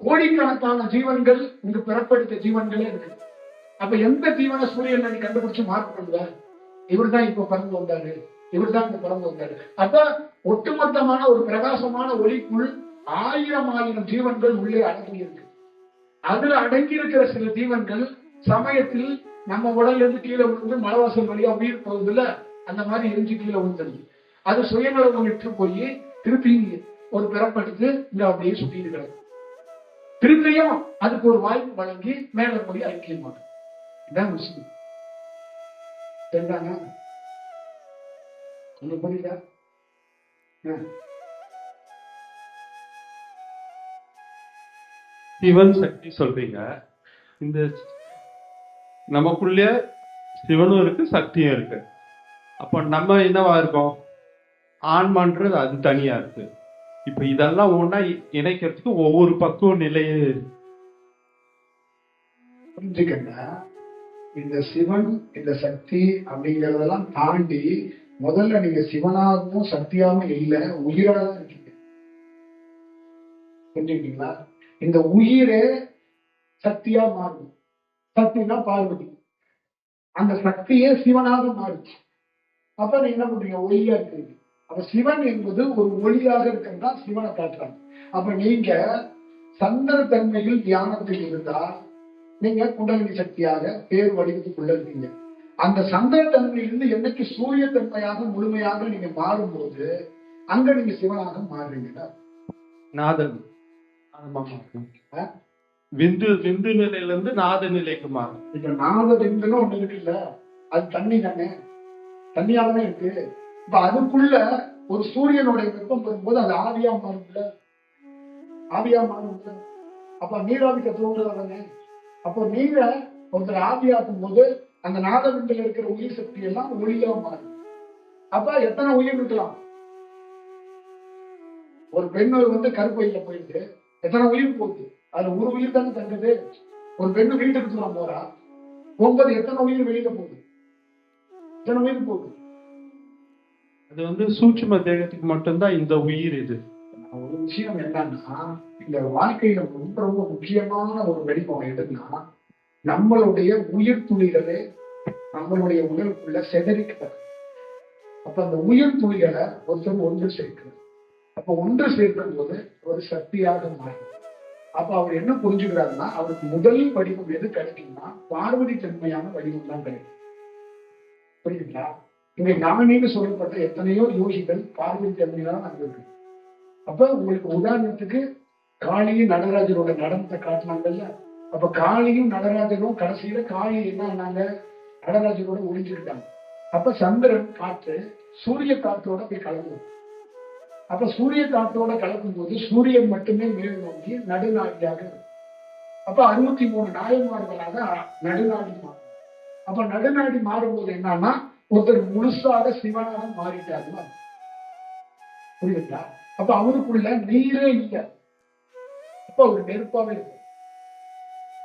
கோடிக்கணக்கான ஜீவன்கள், இங்கு பிறப்படுத்த ஜீவன்களே இருக்கு. அப்ப எந்த ஜீவனை சூரியன் நீ கண்டுபிடிச்சு மார்க் பண்ணுவ? இவர் தான் இப்ப பறந்து வந்தாரு, இவர் தான் இப்ப பறந்து வந்தாரு. அப்ப ஒட்டுமொத்தமான ஒரு பிரகாசமான ஒளிக்குள் ஆயிரம் ஜீவன்கள் உள்ளே அடங்கி இருக்கு. அதுல அடங்கி இருக்கிற சில ஜீவன்கள் சமயத்தில் நம்ம உடல்ல இருந்து கீழே விழுந்து மலவாசல் வழியா உயிர் போகுதுல, அந்த மாதிரி எரிஞ்சு கீழே விழுந்துருது. அது சுயநலம் விட்டு போய் திருப்பி ஒரு பிறப்படுத்து இங்க அப்படியே சுத்தி இருக்கிறது. திருப்பியும் அதுக்கு ஒரு வாய்ப்பு வழங்கி மேல போய் ஐக்கியமாகும். இதான் விஷயம். தெரிந்தாங்க? உங்களுக்கு புரியுதா? சிவன் சக்தி சொல்றீங்க. இந்த நமக்குள்ள சிவனும் இருக்கு, சக்தியும் இருக்கு. அப்ப நம்ம என்னவா இருக்கோம்? ஆன்மான்றது அது தனியா இருக்கு. இப்ப இதெல்லாம் ஒண்ணா இணைக்கிறதுக்கு ஒவ்வொரு பக்குவ நிலையே புரிஞ்சுக்கங்க. இந்த சிவன் இந்த சக்தி அப்படிங்கறதெல்லாம் தாண்டி முதல்ல நீங்க சிவனாகவும் சக்தியாகவும் இல்லை, உயிராக தான் இருக்கீங்க. புரிஞ்சுக்கிட்டீங்களா? இந்த உயிரே சக்தியா மாறும். சக்தினா பார்வதி, அந்த சக்தியே சிவனாக மாறுச்சு. அப்ப நீங்க என்ன பண்றீங்க? ஒளியா இருக்கிறீங்க. அப்ப சிவன் என்பது ஒரு ஒளியாக இருக்கிறதா சிவனை காட்டுறாங்க. அப்ப நீங்க சந்திர தன்மையில் தியானத்தில் இருந்தா நீங்க குண்டலினி சக்தியாக பேர் வடிவத்துக்குள்ள இருக்கீங்க. அந்த சந்திர தன்மையிலிருந்து என்னைக்கு சூரிய தன்மையாக முழுமையாக நீங்க மாறும்போது அங்க நீங்க சிவனாக மாறுறீங்க. நாதன் விந்து விந்து நிலையில இருந்து நாத நிலைக்கு மாறும். இப்ப நாத விந்துன்னு ஒண்ணு இருக்குல்ல, அது தண்ணி தானே, தண்ணியாகவே இருக்கு. இப்ப அதுக்குள்ள ஒரு சூரியனுடைய வெப்பம் வரும்போது அது ஆவியா மாறும்ல, ஆவியா மாறும்ல. அப்ப நீராவி தத்துவம். அப்போ நீங்க ஒருத்தர் ஆவியாக்கும் போது அந்த நாதவிண்டில் இருக்கிற உயிர் சக்தி எல்லாம் ஒளியா மாறும். அப்ப எத்தனை உயிர் இருக்கலாம்? ஒரு பெண்ணு கருப்பையில போயிட்டு எத்தனை உயிர் போகுது? அதுல ஒரு உயிர் தானே தங்குது. ஒரு பெண்ணு வீட்டுக்கு தூரம் போறா, போகும்போது எத்தனை உயிர் வெளியில போகுது? எத்தனை உயிர் போகுது? அது சூட்சும தேகத்துக்கு மட்டும்தான் இந்த உயிர். இது ஒரு விஷயம் என்னன்னா, இந்த வாழ்க்கையில ரொம்ப ரொம்ப முக்கியமான ஒரு வடிவம் எதுன்னா, நம்மளுடைய உயிர் துளிகளே நம்மளுடைய உடலுக்குள்ள செதறிக்கிறது. அப்ப அந்த உயிர் துளிகளை ஒருத்தர் ஒன்று சேர்க்கிறது. அப்ப ஒன்று சேர்க்கும் போது ஒரு சக்தியாக மாறும். அப்ப அவர் என்ன புரிஞ்சுக்கிறாருன்னா, அவருக்கு முதல் வடிவம் எது கிடைக்கும்னா பார்வதி தன்மையான வடிவம் தான் கிடைக்கும். புரியுதுங்களா? இங்க ஞானின்னு சொல்லப்பட்ட எத்தனையோ யோகிகள் பார்வதி தன்மையான அங்க இருக்கு. அப்ப உங்களுக்கு உதாரணத்துக்கு காளியும் நடராஜரோட நடனத்தை காட்டினாங்கல்ல. அப்ப காளியும் நடராஜரும் கடைசியில காளி என்ன ஆனாங்க? நடராஜரோட ஒழிஞ்சுக்கிட்டாங்க. அப்ப சந்திரன் காற்று சூரிய காற்றோட போய் கலந்து, அப்ப சூரிய காற்றோட கலக்கும் போது சூரியன் மட்டுமே மேல் நோக்கி நடுநாடியாக இருக்கும். அப்ப 63 நாயன்மார்களாக நடுநாடி மாறும். அப்ப நடுநாடி மாறும்போது என்னன்னா ஒருத்தர் முழுசாக சிவனாக மாறிட்டாருன்னா, புரியுதுங்களா? அப்ப அவருக்குள்ள நீரே இல்லை, அப்ப அவர் நெருப்பாவே இருக்கும்.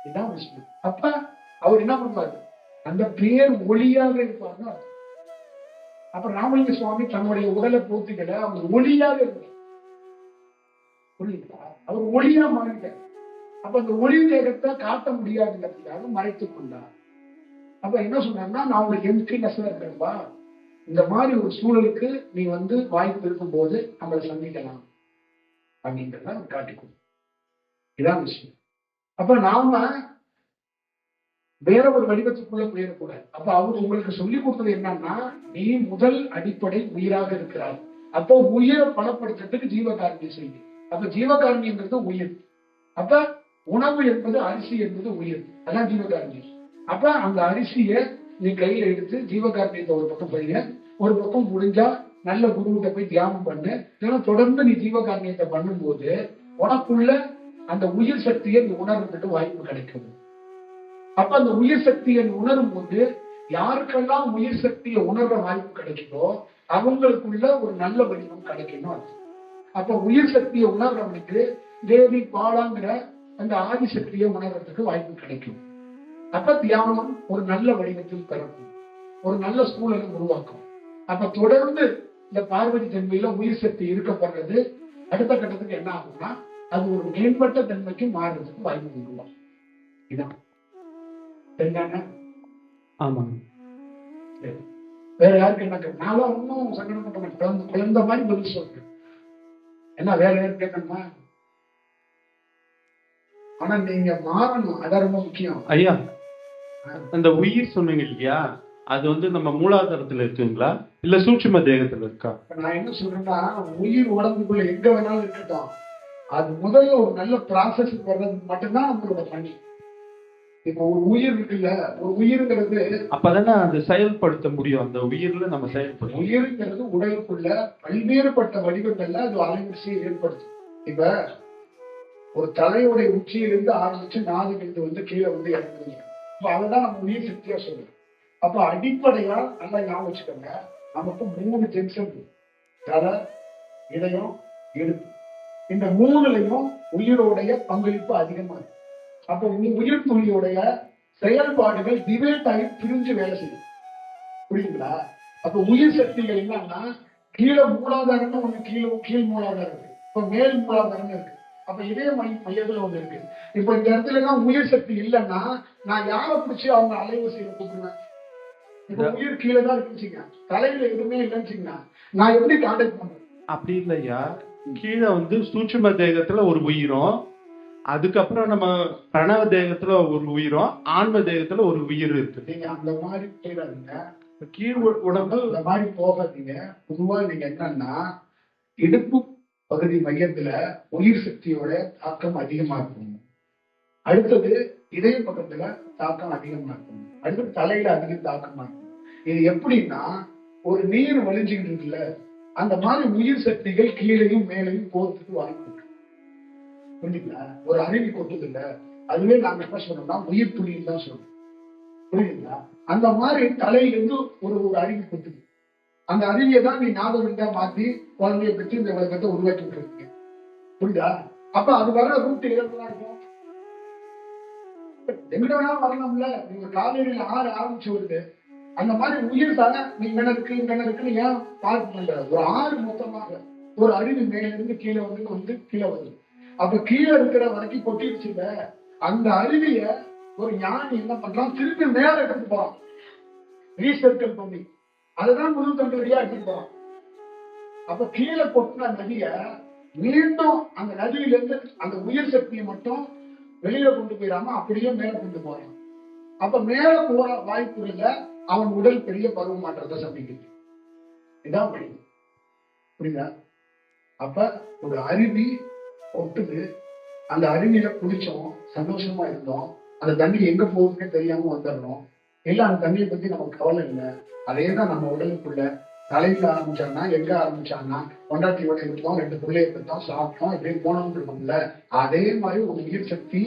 இதுதான் விஷயம். அப்ப அவர் என்ன பண்ணுவாரு? அந்த பேர் ஒளியாக இருப்பாருன்னு அர்த்தம். அப்ப ராமலிங்க சுவாமி தன்னுடைய உடலை போத்திக்கல, அவர் ஒளியாக இருந்தார். புரியுதுங்களா? அவர் ஒளியா மாறிட்டார். அப்ப அந்த ஒளி தேகத்தை காட்ட முடியாதுங்கிறதுக்காக மறைத்துக் கொண்டார். அப்ப என்ன சொன்னார்னா, நான் ஒரு எம்டினஸ்ல இருக்கிறப்பா, இந்த மாதிரி ஒரு சூழலுக்கு நீ வாய்ப்பு இருக்கும் போது நம்மளை சந்திக்கலாம் அப்படின்றத காட்டிக்கணும். இதான் விஷயம். அப்ப நாம வேற ஒரு வடிவத்துக்குள்ள போயிடக்கூடாது. அப்ப அவர் உங்களுக்கு சொல்லி கொடுத்தது என்னன்னா, நீ முதல் அடிப்படை உயிராக இருக்கிறாய். அப்போ உயிரை பலப்படுத்துறதுக்கு ஜீவகாரணியை செய்யுது. அப்ப ஜீவகாரணிங்கிறது உயிர். அப்ப உணவு என்பது அரிசி என்பது உயிர், அதான் ஜீவகாரணி. அப்ப அந்த அரிசியை நீ கையில எடுத்து ஜீவகாரணியத்தை ஒரு பக்கம் செய்ய, ஒரு பக்கம் முடிஞ்சா நல்ல குருவிட்ட போய் தியானம் பண்ணு. தொடர்ந்து நீ ஜீவகாரணியத்தை பண்ணும்போது உனக்குள்ள அந்த உயிர் சக்தியை நீ உணர்றதுக்கு வாய்ப்பு கிடைக்கும். அப்ப அந்த உயிர் சக்தியை உணரும் போது யாருக்கெல்லாம் உயிர் சக்தியை உணர்ற வாய்ப்பு கிடைக்குதோ அவங்களுக்குள்ள ஒரு நல்ல வடிவம் கிடைக்கணும். அப்ப உயிர் சக்தியை உணர்றவனுக்கு தேவி பாலாங்கிற அந்த ஆதி சக்தியை உணர்றதுக்கு வாய்ப்பு கிடைக்கும். அப்ப தியானம் ஒரு நல்ல வடிவத்தில் பிறக்கும், ஒரு நல்ல சூழலை உருவாக்கும். அப்ப தொடர்ந்து இந்த பார்வதி தன்மையில உயிர் சக்தி இருக்கப்படுறது அடுத்த கட்டத்துக்கு என்ன ஆகும்னா, அது ஒரு மேம்பட்ட தன்மைக்கு மாறுறதுக்கு வாய்ப்பு உருவாகும். இதான் சரிதாங்க? ஆமாங்க. வேற யாருக்கு என்ன கேட்க ஒன்னும் சங்கடம் பண்ண மாட்டேன், குழந்தை மாதிரி பதில் சொல்றேன். என்ன வேற யாரும் கேட்கணுமா? ஆனா நீங்க மாறணும், அதான் ரொம்ப முக்கியம். ஐயா, அந்த உயிர் சொன்னீங்க இல்லையா, அது நம்ம மூலாதாரத்துல இருக்குங்களா இல்ல சூட்சும தேகத்துல இருக்கா? நான் என்ன சொல்றேன்னா, உயிர் உடம்புக்குள்ள எங்க வேணாலும் இருக்கட்டும், அது முதல்ல ஒரு நல்ல ப்ராசஸ் வர்றது மட்டும்தான் நம்மளோட பணி. இப்ப ஒரு உயிர் இருக்குல்ல, ஒரு உயிருங்கிறது அப்பதானே அதை செயல்படுத்த முடியும். அந்த உயிர்ல நம்ம செயல்படுத்த உயிருங்கிறது உடலுக்குள்ள பல்வேறுபட்ட வடிவங்கள்ல அது அலைவரிசையை ஏற்படுத்தும். இப்ப ஒரு தலையுடைய உச்சியிலிருந்து ஆரம்பிச்சு நாடுகளுக்கு கீழே இறங்குறீங்க. இப்ப அதைதான் நம்ம உயிர் சக்தியா சொல்றோம். அப்ப அடிப்படையா நல்லா ஞாபகம் வச்சுக்கோங்க, நமக்கு 3 ஜென்ஷன், தலை, இதயம், இடுப்பு. இந்த 3லயும் உயிரோடைய பங்களிப்பு அதிகமா இருக்கு. அப்ப உயிர் துளியோடைய செயல்பாடுகள் டிவைட் ஆகி பிரிஞ்சு வேலை செய்யும். புரியுதுங்களா? அப்ப உயிர் சக்திகள் என்னன்னா, கீழே மூலாதாரம்னு ஒண்ணு, கீழ் மூலாதாரம் இருக்கு, இப்ப மேல் மூலாதாரம் இருக்கு. அப்ப இதே மையத்துல ஒண்ணு இருக்கு. இப்ப இந்த இடத்துல எல்லாம் உயிர் சக்தி இல்லைன்னா நான் யாரை பிடிச்சி அவங்க அலைவரிசையில கூப்பிடுவேன்? இப்ப உயிர் கீழே தான் இருக்குச்சுங்க, தலையில எதுவுமே இல்லைன்னு நான் எப்படி கான்டாக்ட் பண்றேன்? அப்படி இல்லையா, கீழே வந்து சூட்சும தேகத்துல ஒரு உயிரும், அதுக்கப்புறம் நம்ம பிரணவ தேகத்துல ஒரு உயிரும், ஆன்ம தேகத்துல ஒரு உயிர் இருக்கு. நீங்க அந்த மாதிரி போயிடாதீங்க, கீழ் உடம்பு அந்த மாதிரி போகாதீங்க. பொதுவா நீங்க என்னன்னா, இடுப்பு பகுதி மையத்துல உயிர் சக்தியோட தாக்கம் அதிகமா இருக்கும். அடுத்தது இதய பக்கத்துல தாக்கம் அதிகமா இருக்கும். அடுத்தது தலையில அதிக தாக்கமா இருக்கும். இது எப்படின்னா, ஒரு நீர் வலிஞ்சுக்கிட்டு இருக்குல்ல, அந்த மாதிரி உயிர் சக்திகள் கீழையும் மேலையும் போறதுக்கு வாய்ப்பு இருக்கு. புரியுதுங்களா? ஒரு அருவி கொட்டுது இல்ல, அதுவே நாங்க என்ன சொல்றோம்னா உயிர் துளின்னு தான் சொல்றோம். புரியுதுங்களா? அந்த மாதிரி தலையிலிருந்து ஒரு அருவி கொட்டுது. அந்த அருவியை தான் நீ ஞாபகம் மாத்தி குழந்தைய பற்றி இந்த உலகத்தை உருவாக்கி விட்டுருக்கீங்க. புரியுதா? அப்ப அது வர ரூட் எதுனா இருக்கும், எங்கிட்ட வேணாலும் வரலாம்ல. நீங்க காவேரியில ஆறு ஆரம்பிச்சு வருது, அந்த மாதிரி உயிர் தானே நீ இருக்குன்னு ஏன் பார்க்க முடியாது? ஒரு ஆறு மொத்தமாக ஒரு அருவி மேல இருந்து கீழே வந்து கீழே வருது. அப்ப கீழே இருக்கிற வரைக்கும் கொட்டிடுச்சுல, அந்த அருவிய ஒரு ஞானி என்ன பண்றான், திருப்பி மேல எடுத்து போறான், ரீசர்க்கிள் பண்ணி அதுதான் முழு தண்டு வழியா எடுத்துட்டு போறான். அப்ப கீழே கொட்டின நதிய மீண்டும் அந்த நதியிலிருந்து அந்த உயிர் சக்தியை மட்டும் வெளியில கொண்டு போயிடாம அப்படியே மேல கொண்டு போறான். அப்ப மேல போற வாய்ப்புகள்ல அவன் உடல் பெரிய பருவ மாற்றத்தை சந்திக்குது. இதான் புரியுதா? அப்ப ஒரு அருவி கொட்டுது, அந்த அருவியில குளிச்சோம், சந்தோஷமா இருந்தோம், அந்த தண்ணி எங்க போகுதுன்னு தெரியாம வந்துடணும். இல்ல அந்த தண்ணியை பத்தி நமக்கு கவலை இல்லை. அதே தான் நம்ம உடலுக்குள்ள தலையில ஆரம்பிச்சாங்கன்னா எங்க ஆரம்பிச்சாங்கன்னா கொண்டாட்டியோட இருந்தோம், 2 பிள்ளைய பெற்றோம், சாப்பிட்டோம், இப்படியே போனோம்னு இருக்கும்ல. அதே மாதிரி ஒரு உயிர் சக்தி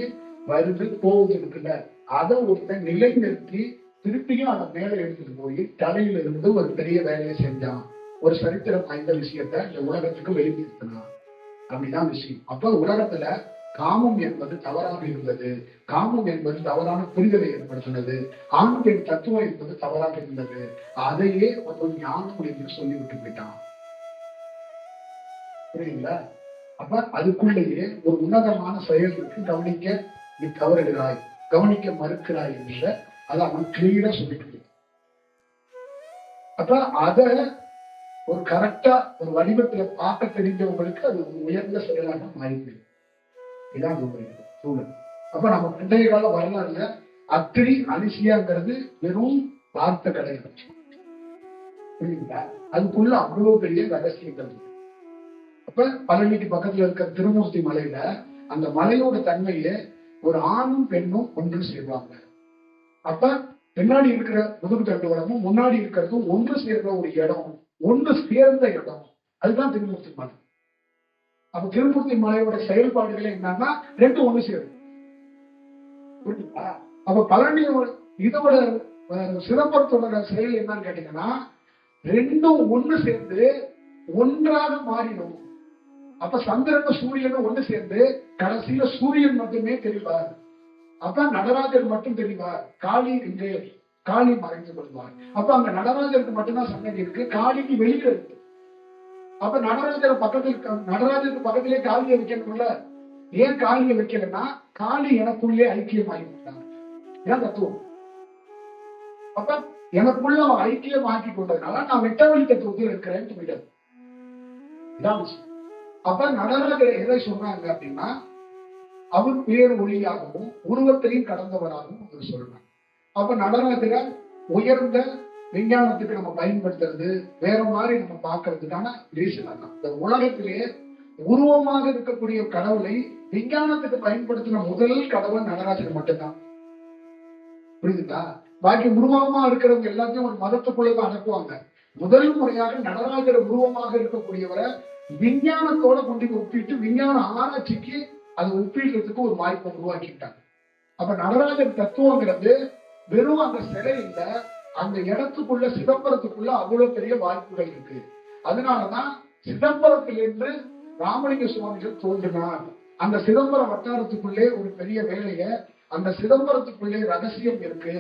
வருது போகுது இருக்குல்ல, அதை ஒருத்தன் நிலைநிறுத்தி திருப்பியும் அதை மேல எடுத்துட்டு போய் தலையில இருந்து ஒரு பெரிய வேலையை செஞ்சான். ஒரு சரித்திரம் வாய்ந்த விஷயத்த இந்த உலகத்துக்கு வெளிப்படுத்தினான். அப்படிதான் விஷயம். அப்ப உலகத்துல காமம் என்பது தவறாக இருந்தது, காமம் என்பது தவறான புரிதலை ஏற்படுத்தினது, ஆண் பெண் தத்துவம் என்பது தவறாக இருந்தது. அதையே ஒரு ஞானம் என்று சொல்லிவிட்டு போயிட்டான். புரியுங்களா? அப்ப அதுக்குள்ளேயே ஒரு உன்னதமான செயல் இருக்கு, கவனிக்க நீ தவறுகிறாய், கவனிக்க மறுக்கிறாய் என்ற அதை அவன் கிளீனா சொல்லிட்டு. அப்ப அத ஒரு கரெக்டா ஒரு வடிவத்துல பார்க்க தெரிஞ்சவங்களுக்கு அது ஒரு உயர்ந்த செயலாக மாறிவிடும். இதான் சூழல். அப்ப நம்ம பண்டைய கால வரலாறுல அத்திரி அலிசியாங்கிறது வெறும் வார்த்தை கிடையாது. புரியுங்களா? அதுக்குள்ள அவ்வளவு பெரிய ரகசியங்கள். அப்ப பழனிக்கு பக்கத்துல இருக்க திருமூர்த்தி மலையில அந்த மலையோட தன்மையில ஒரு ஆணும் பெண்ணும் ஒன்று சேர்வாங்க. அப்ப பின்னாடி இருக்கிற முதுகு தண்டு வளமும் முன்னாடி இருக்கிறதும் ஒன்று சேர்ந்த ஒரு இடம், ஒன்று சேர்ந்த இடம், அதுதான் திருமூர்த்தி மலை. அப்ப திருமூர்த்தி மலையோட செயல்பாடுகள் என்னன்னா ரெண்டும் ஒண்ணு சேரும். புரியுதா? அப்ப பழனி இதோட சிதம்பரத்தோட செயல் என்னன்னு கேட்டீங்கன்னா, ரெண்டும் ஒண்ணு சேர்ந்து ஒன்றாக மாறிடும். அப்ப சந்திரனும் சூரியனும் ஒண்ணு சேர்ந்து கடைசியில சூரியன் மட்டுமே தெரிவார். அப்ப நடராஜர் மட்டும் தெரிவார், காளி இங்கே காளி மறைந்து கொள்வார். அப்ப அங்க நடராஜருக்கு மட்டும்தான் சன்னதி இருக்கு, காளிக்கு வெளியில இருக்கு. அப்ப நடராஜருக்கு பக்கத்திலே காளியை வைக்கணும்ல. ஏன் காளியை வைக்கலன்னா, காளி எனக்குள்ளே ஐக்கியம் ஆகிவிட்டாங்க. ஏன் தத்துவம். அப்ப எனக்குள்ள அவன் ஐக்கியம் ஆக்கி கொண்டதுனால நான் வெட்டவழி தத்துவத்தில் இருக்கிறேன்னு சொல்லிட்டாரு. இதான் விஷயம். அப்ப நடராஜர் எதை சொல்றாங்க அப்படின்னா, அவர் பேர் ஒளியாகவும் உருவத்தையும் கடந்தவராகவும் அவர் சொல்றாங்க. அப்ப நடராஜரை உயர்ந்த விஞ்ஞானத்துக்கு நம்ம பயன்படுத்துறது வேற மாதிரி நம்ம பார்க்கறதுக்கான ரீசன் தான். இந்த உலகத்திலேயே உருவமாக இருக்கக்கூடிய கடவுளை விஞ்ஞானத்துக்கு பயன்படுத்தின முதல் கடவுள் நடராஜர் மட்டும்தான். புரியுதுங்களா? பாக்கி உருவமா இருக்கிறவங்க எல்லாத்தையும் ஒரு மதத்துக்குள்ளதான் அனுப்புவாங்க. முதல் முறையாக நடராஜர் உருவமாக இருக்கக்கூடியவரை விஞ்ஞானத்தோட கொண்டு ஒப்பிட்டு விஞ்ஞான ஆராய்ச்சிக்கு அதை ஒப்பிடுறதுக்கு ஒரு வாய்ப்பை உருவாக்கிட்டாங்க. அப்ப நடராஜர் தத்துவங்கிறது வெறும் அந்த சிலை இல்ல, அந்த இடத்துக்குள்ள சிதம்பரத்துக்குள்ள அவ்வளவு பெரிய வாய்ப்புகள் இருக்கு. அதனாலதான் சிதம்பரத்திலிருந்து ராமலிங்க சுவாமிகள் தோன்றினார். அந்த சிதம்பரம் வட்டாரத்துக்குள்ளே ஒரு பெரிய வேலையை அந்த சிதம்பரத்துக்குள்ளே ரகசியம் இருக்கு,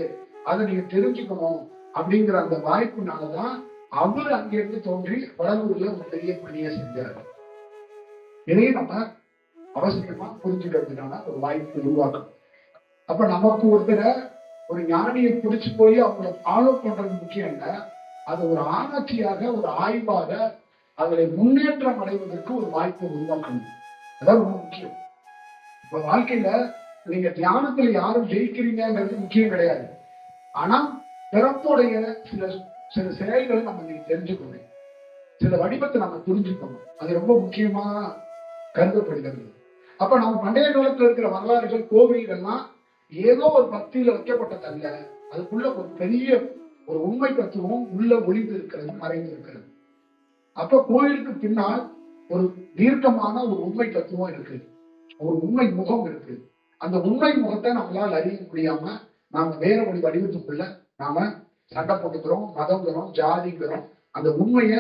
அதை நீங்க தெரிஞ்சுக்கணும் அப்படிங்கிற அந்த வாய்ப்புனாலதான் அவர் அங்கிருந்து தோன்றி வடலூர்ல ஒரு பெரிய பணியை செஞ்சாரு. இதையும் நம்ம அவசியமா புரிஞ்சுக்கிறதுக்கான ஒரு வாய்ப்பு உருவாக்கணும். அப்ப நமக்கு ஒருத்தரை ஒரு ஞானியை பிடிச்சு போய் அவங்களை ஃபாலோ பண்றது முக்கியம் இல்ல, அது ஒரு ஆராய்ச்சியாக ஒரு ஆய்வாக அதில் முன்னேற்றம் அடைவதற்கு ஒரு வாய்ப்பை உருவாக்கணும். அதான் ரொம்ப முக்கியம். இப்ப வாழ்க்கையில நீங்க தியானத்துல யாரும் ஜெயிக்கிறீங்கிறது முக்கியம் கிடையாது. ஆனா பிறப்புடைய சில சில செயல்களை நம்ம நீங்க தெரிஞ்சுக்கணும், சில வடிவத்தை நம்ம புரிஞ்சுக்கணும். அது ரொம்ப முக்கியமா கருதப்படுகிறது. அப்ப நம்ம பண்டைய காலத்துல இருக்கிற வரலாறுகள், கோவில்கள்லாம் ஏதோ ஒரு பக்தியில வைக்கப்பட்டதல்ல, அதுக்குள்ள ஒரு பெரிய ஒரு உண்மை தத்துவம் உள்ள ஒளிந்து இருக்கிறது, மறைந்து இருக்கிறது. அப்ப கோயிலுக்கு பின்னால் ஒரு தீர்க்கமான ஒரு உண்மை தத்துவம் இருக்கு, ஒரு உண்மை முகம் இருக்கு. அந்த உண்மை முகத்தை நம்மளால் அறிய முடியாம நாம வேற ஒரு வடிவத்துக்குள்ள நாம சண்டை போட்டுக்கிறோம், மதங்கிறோம், ஜாதிங்கிறோம். அந்த உண்மைய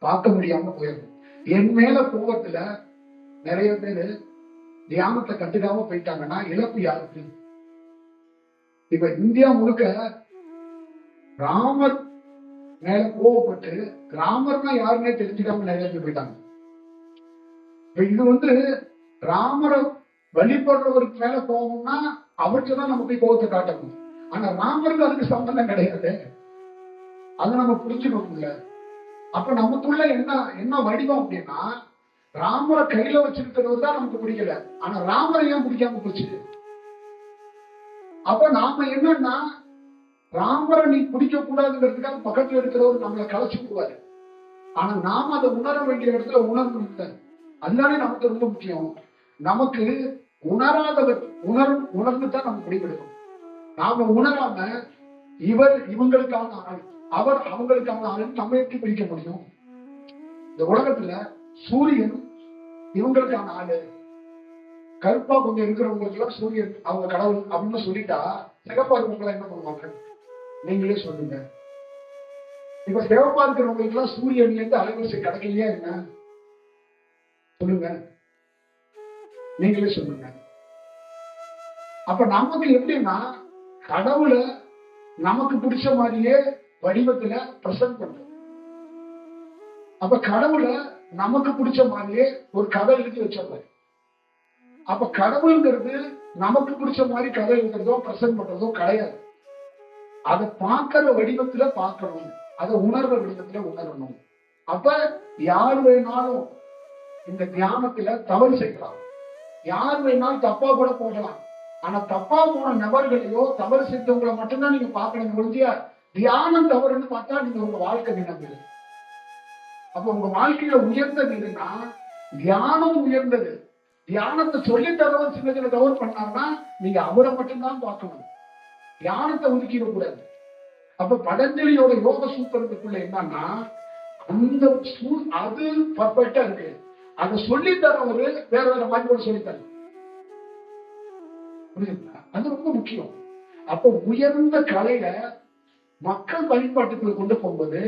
பார்க்க முடியாம போயிடும். என் மேல கோபத்துல நிறைய பேரு தியானத்தை கட்டுக்காம போயிட்டாங்கன்னா இழப்பு யாருக்கு? இப்ப இந்தியா முழுக்க ராமர் மேல கோவப்பட்டு ராமர்னா யாருன்னே தெரிஞ்சுக்காம நிறைய பேர் போயிட்டாங்க. இது ராமரை வழிபடுறவருக்கு மேல கோபம்னா அவர்கிட்டதான் நம்ம போய் கோபத்தை காட்டணும். ஆனா ராமருக்கு அதுக்கு சம்பந்தம் கிடையாது. அதை நம்ம புரிஞ்சுக்கணும்ல. அப்ப நமக்குள்ள என்ன வடிவம் அப்படின்னா, ராமரை கையில வச்சிருக்கிறது தான் நமக்கு பிடிக்கல, ஆனா ராமரை ஏன் பிடிக்காம போச்சு? அப்ப நாம என்னன்னா, ராமரை நீ பிடிக்க கூடாதுங்கிறதுக்காக பக்கத்துல இருக்கிறவர் நம்மளை கலைச்சு விடுவாரு. ஆனா நாம அதை உணர வேண்டிய இடத்துல உணர்வு இல்லை. அதுதானே நமக்கு ரொம்ப முக்கியம். நமக்கு உணராதவர் உணர்ந்துதான் நம்ம முடிவெடுக்கணும். நாம உணராம இவர் இவங்களுக்கான ஆள், அவர் அவங்களுக்கான ஆள் நம்ம எப்படி பிடிக்க முடியும்? இந்த உலகத்துல சூரியன் இவங்களுக்கான ஆளு, கருப்பா கொஞ்சம் இருக்கிறவங்களுக்கு எல்லாம் சூரியன் அவங்க கடவுள் அப்படின்னு சொல்லிட்டா, சிகப்பா இருக்கிறவங்க என்ன பண்ணுவாங்க? நீங்களே சொல்லுங்க. இப்ப சிவப்பா இருக்கிறவங்களுக்கு எல்லாம் சூரியன்ல இருந்து அலைவரிசை கிடைக்கலையா என்ன? சொல்லுங்க, நீங்களே சொல்லுங்க. அப்ப நமக்கு எப்படின்னா, கடவுளை நமக்கு பிடிச்ச மாதிரியே வடிவத்துல பிரசன்ட் பண்றோம். அப்ப கடவுளை நமக்கு பிடிச்ச மாதிரியே ஒரு கதை எழுதி வச்சிடறாரு. அப்ப கடவுள்ங்கிறது நமக்கு பிடிச்ச மாதிரி கதை எழுதுறதோ பிரசன்ட் பண்றதோ கிடையாது. அதை பார்க்கிற வடிவத்துல பார்க்கணும், அதை உணர்ற வடிவத்துல உணரணும். அப்ப யார் வேணாலும் இந்த தியானத்துல தவறு செய்யலாம், யார் வேணாலும் தப்பா கூட போகலாம். ஆனா தப்பா போன நபர்களையோ தவறு செய்தவங்களை மட்டும்தான் நீங்க பார்க்கணும். ஒழியா தியானம் தவறுன்னு பார்த்தா நீங்க உங்க வாழ்க்கை வீணாகுது. அப்ப உங்க வாழ்க்கையில உயர்ந்தது எதுன்னா தியானம் உயர்ந்தது. தியானத்தை சொல்லி தரவர் சின்ன சின்ன தவறு பண்ணாங்கன்னா நீங்க அவரை மட்டும்தான் பார்க்கணும், தியானத்தை ஒதுக்கிட கூடாது. அப்ப பதஞ்சலியோட யோக சூத்திரத்துக்குள்ள என்னன்னா, அந்த அது பர்ஃபெக்டா இருக்கு, அதை சொல்லி தரவரு வேற வேற மாதிரி கூட சொல்லித்தர. அது ரொம்ப முக்கியம். அப்ப உயர்ந்த கலைய மக்கள் பயன்பாட்டுக்குள்ள கொண்டு போகும்போது,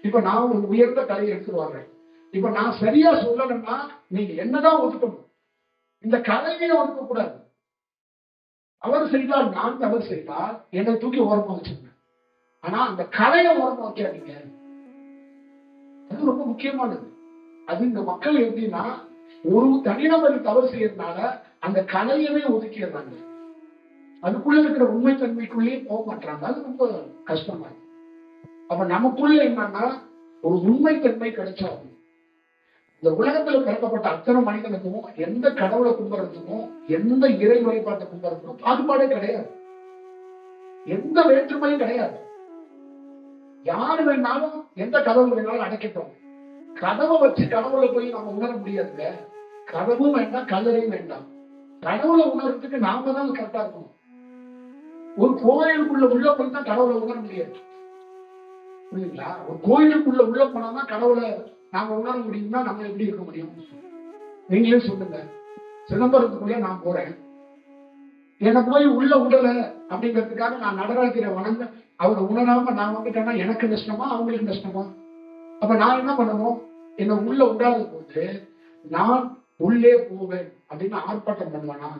இப்ப நான் ஒரு உயர்ந்த கலையை எடுத்துட்டு வர்றேன். இப்ப நான் சரியா சொல்லணும்னா நீங்க என்னதான் ஒதுக்கணும், இந்த கலையை ஒதுக்க கூடாது. அவர் செய்தால் நான் தவறு செய்தால் என்னை தூக்கி ஓரமா வச்சுங்க, ஆனா அந்த கலையை ஓரமா வைக்காதீங்க. அது ரொம்ப முக்கியமானது. அது இந்த மக்கள் எப்படின்னா, ஒரு தனிநபர் தவறு செய்யறதுனால அந்த கலையவே ஒதுக்கிடுறாங்க, அதுக்குள்ள இருக்கிற உண்மை தன்மைக்குள்ளேயே போக மாட்டாங்க. அது ரொம்ப கஷ்டமா இருக்கு. அப்ப நமக்குள்ள என்னன்னா, ஒரு உண்மை தன்மை கிடைச்சாகும். இந்த உலகத்துல பிறக்கப்பட்ட அத்தனை மனிதனுக்கும் எந்த கடவுளை கும்பிடுறதுக்கும் எந்த இறை வழிபாட்டை கும்பிடுறதுக்கும் பாகுபாடே கிடையாது, எந்த வேற்றுமையும் கிடையாது. யாரு வேணாலும் எந்த கடவுள் வேணாலும் அடைக்கட்டும். கதவை வச்சு கடவுளை போய் நம்ம உணர முடியாதுங்க. கதவும் வேண்டாம், கல்லறையும் வேண்டாம். கடவுளை உணர்றதுக்கு நாம தான் கரெக்டா இருக்கணும். ஒரு கோயிலுக்குள்ள உள்ள போய் தான் கடவுளை உணர முடியாது, புரியுங்களா? ஒரு கோயிலுக்குள்ள உள்ள போனாதான் கடவுளை நாம உணர முடியும்னா நம்ம எப்படி இருக்க முடியும்? நீங்களே சொல்லுங்க. சிதம்பரத்துக்குள்ள நான் போறேன், என்னை போய் உள்ள உடல அப்படிங்கிறதுக்காக நான் நடராஜரை வணங்க அவரை உணராம நான் வந்துட்டேன்னா எனக்கு நஷ்டமா அவங்களுக்கு நஷ்டமா? அப்ப நான் என்ன பண்ணணும்? என்னை உள்ள உண்டாத போது நான் உள்ளே போவேன் அப்படின்னு ஆர்ப்பாட்டம் பண்ணுவேனா?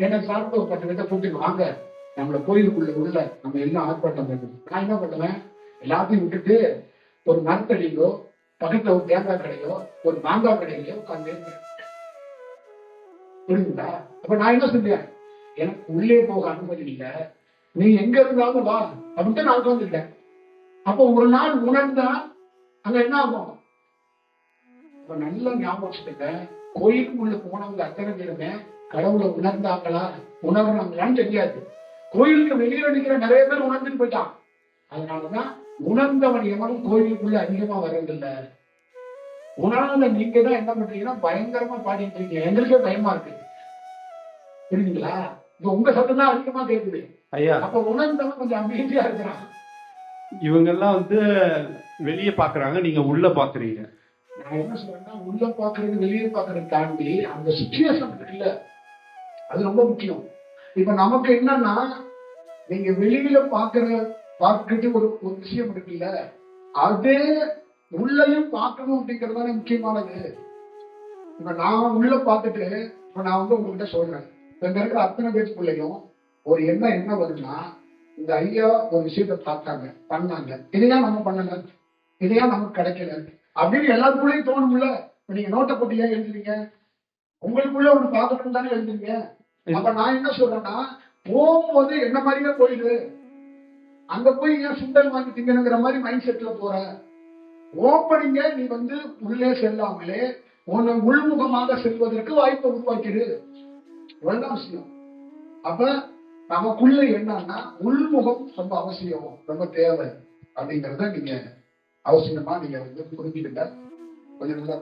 என்னை சார்ந்த ஒரு 10 பேர்த்த கூட்டிட்டு வாங்க, நம்மள கோயிலுக்குள்ள உள்ள நம்ம எல்லாம் ஆர்ப்பாட்டம் பண்ணணும். நான் என்ன பண்ணுவேன், எல்லாத்தையும் விட்டுட்டு ஒரு மரத்தடியிலோ பக்கத்துல ஒரு தேங்காய் கடையோ ஒரு மாங்காய் கடையிலோ உட்காந்து புரியுதுங்களா? அப்ப நான் என்ன செஞ்சேன், எனக்கு உள்ளே போக அனுமதி இல்லை, நீ எங்க இருந்தாலும் வா அப்படின்ட்டு நான் உட்காந்துட்டேன். அப்போ ஒரு நாள் உணர்ந்தா அங்க என்ன ஆகும்? இப்ப நல்ல ஞாபகம் வச்சுக்கோங்க, கோயிலுக்குள்ள போனவங்க அத்தனை பேருமே கடவுளை உணர்ந்தாங்களா உணர்றாங்களான்னு தெரியாது. கோயிலுக்கு வெளியே நிக்கிற நிறைய பேர் உணர்ந்துட்டு போயிட்டான். அதனாலதான் உணர்ந்தவன் எவனும் கோயிலுக்குள்ள அதிகமா வர்றதில்லை. உணர்ந்த நீங்க தான் என்ன பண்றீங்கன்னா பயங்கரமா பாடிட்டு இருக்கீங்க, எங்களுக்கே பயமா இருக்கு. புரியுதுங்களா? இப்ப உங்க சத்தம் தான் அதிகமா கேட்குது. ஐயா, அப்ப உணர்ந்தவன் கொஞ்சம் அமைதியா இருக்கிறான். இவங்க எல்லாம் வந்து வெளியே பாக்குறாங்க, நீங்க உள்ள பாக்குறீங்க. நான் என்ன சொல்றேன்னா, உள்ள பாக்குறது வெளியே பாக்குறத தாண்டி அந்த சிச்சுவேஷன் இருக்குல்ல, அது ரொம்ப முக்கியம். இப்ப நமக்கு என்னன்னா, நீங்க வெளியில பார்க்கிட்டு ஒரு ஒரு விஷயம் இருக்குல்ல, அதே உள்ளயும் பார்க்கணும் அப்படிங்கறதுதானே முக்கியமானது. இப்ப நான் உள்ள பார்த்துட்டு இப்ப நான் வந்து உங்ககிட்ட சொல்றேன், இங்க இருக்கிற அத்தனை பேருக்குள்ளயும் ஒரு எண்ணம் என்ன வருதுன்னா, இந்த ஐயா ஒரு விஷயத்த பார்த்தாங்க பண்ணாங்க, இதையா நம்ம பண்ணல, இதையா நமக்கு கிடைக்கல அப்படின்னு எல்லாருக்குள்ளயும் தோணும்ல. நீங்க நோட்டை போட்டு ஏன் எழுதுறீங்க? உங்களுக்குள்ள ஒண்ணு பார்க்கணும் தானே எழுதுறீங்க. அப்ப நான் என்ன சொல்றேன்னா, போகும்போது என்ன மாதிரியே போயிடு, அங்க போய் ஏன் சுண்டல் வாங்கி திங்கணுங்கிற மாதிரி மைண்ட் செட்ல போற. ஓப்பனிங்க நீ வந்து உள்ளே செல்லாமலே உன்னை உள்முகமாக செல்வதற்கு வாய்ப்பை உருவாக்கிடு. இவ்வளவுதான் விஷயம். அப்ப நமக்குள்ள என்னன்னா, உள்முகம் ரொம்ப அவசியம், ரொம்ப தேவை அப்படிங்கறத நீங்க அவசியமா நீங்க வந்து புரிஞ்சுக்கிட்ட கொஞ்சம் நல்லா